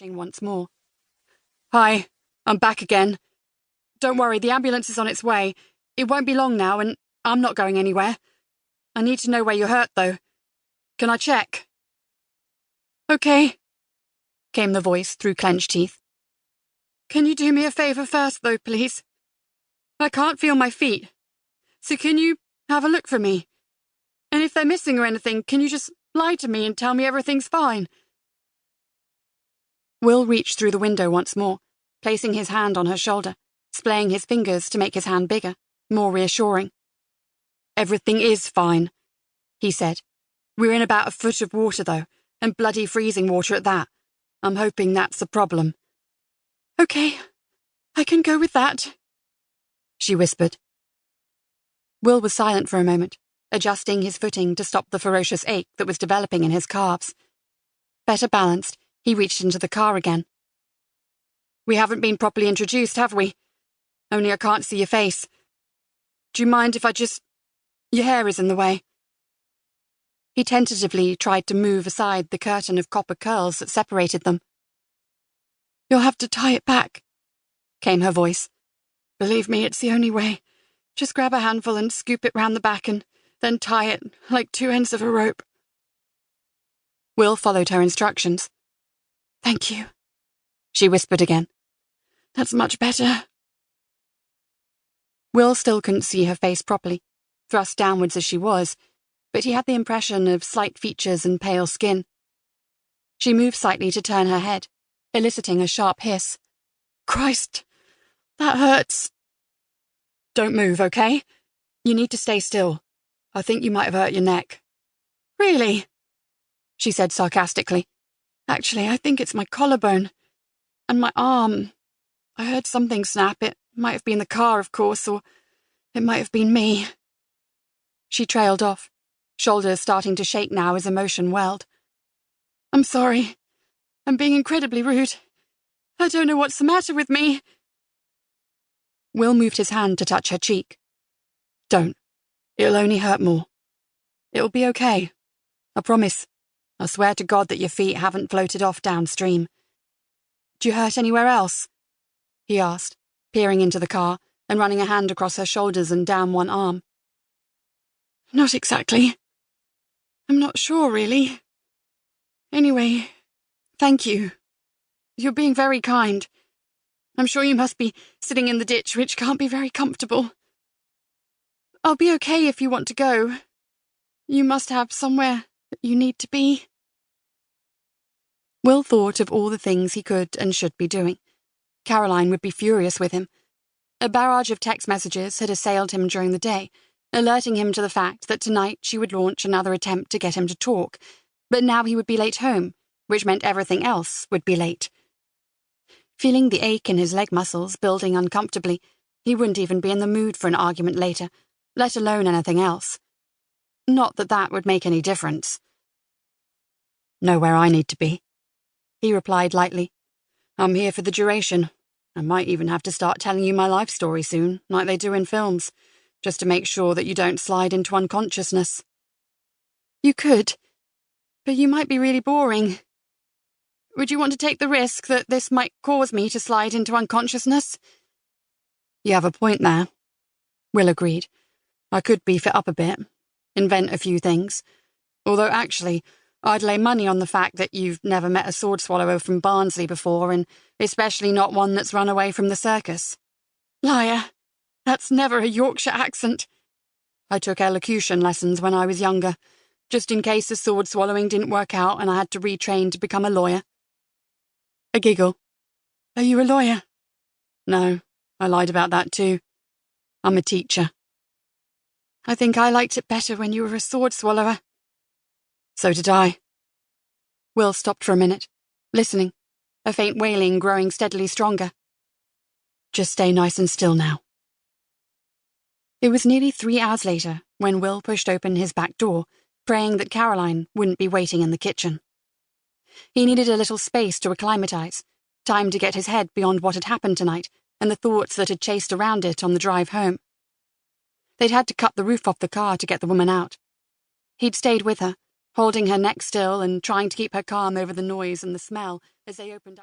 scratching once more. "Hi, I'm back again. Don't worry, the ambulance is on its way. It won't be long now, and I'm not going anywhere. I need to know where you're hurt, though. Can I check?" "Okay," came the voice through clenched teeth. "Can you do me a favor first, though, please? I can't feel my feet, so can you have a look for me? And if they're missing or anything, can you just lie to me and tell me everything's fine?" Will reached through the window once more, placing his hand on her shoulder, splaying his fingers to make his hand bigger, more reassuring. "Everything is fine," he said. "We're in about a foot of water, though, and bloody freezing water at that. I'm hoping that's the problem." "Okay, I can go with that," she whispered. Will was silent for a moment, adjusting his footing to stop the ferocious ache that was developing in his calves. Better balanced, he reached into the car again. "We haven't been properly introduced, have we? Only I can't see your face. Do you mind if I just... Your hair is in the way." He tentatively tried to move aside the curtain of copper curls that separated them. "You'll have to tie it back," came her voice. "Believe me, it's the only way. Just grab a handful and scoop it round the back and then tie it like two ends of a rope." Will followed her instructions. "Thank you," she whispered again. "That's much better." Will still couldn't see her face properly, thrust downwards as she was, but he had the impression of slight features and pale skin. She moved slightly to turn her head, eliciting a sharp hiss. "Christ, that hurts." "Don't move, okay? You need to stay still. I think you might have hurt your neck." "Really?" she said sarcastically. "Actually, I think it's my collarbone. And my arm. I heard something snap. It might have been the car, of course, or it might have been me." She trailed off, shoulders starting to shake now as emotion welled. "I'm sorry. I'm being incredibly rude. I don't know what's the matter with me." Will moved his hand to touch her cheek. "Don't. It'll only hurt more. It'll be okay. I promise. I swear to God that your feet haven't floated off downstream." "Do you hurt anywhere else?" he asked, peering into the car and running a hand across her shoulders and down one arm. "Not exactly. I'm not sure, really. Anyway, thank you. You're being very kind. I'm sure you must be sitting in the ditch, which can't be very comfortable. I'll be okay if you want to go. You must have somewhere that you need to be." Will thought of all the things he could and should be doing. Caroline would be furious with him. A barrage of text messages had assailed him during the day, alerting him to the fact that tonight she would launch another attempt to get him to talk, but now he would be late home, which meant everything else would be late. Feeling the ache in his leg muscles building uncomfortably, he wouldn't even be in the mood for an argument later, let alone anything else. Not that that would make any difference. "Know where I need to be," he replied lightly. "I'm here for the duration. I might even have to start telling you my life story soon, like they do in films, just to make sure that you don't slide into unconsciousness." "You could, but you might be really boring. Would you want to take the risk that this might cause me to slide into unconsciousness?" "You have a point there," Will agreed. "I could beef it up a bit, invent a few things. Although actually, I'd lay money on the fact that you've never met a sword swallower from Barnsley before, and especially not one that's run away from the circus." "Liar. That's never a Yorkshire accent." "I took elocution lessons when I was younger, just in case the sword swallowing didn't work out and I had to retrain to become a lawyer." A giggle. "Are you a lawyer?" "No, I lied about that too. I'm a teacher." "I think I liked it better when you were a sword swallower." "So did I." Will stopped for a minute, listening, a faint wailing growing steadily stronger. "Just stay nice and still now." It was nearly 3 hours later when Will pushed open his back door, praying that Caroline wouldn't be waiting in the kitchen. He needed a little space to acclimatize, time to get his head beyond what had happened tonight and the thoughts that had chased around it on the drive home. They'd had to cut the roof off the car to get the woman out. He'd stayed with her, holding her neck still and trying to keep her calm over the noise and the smell as they opened up.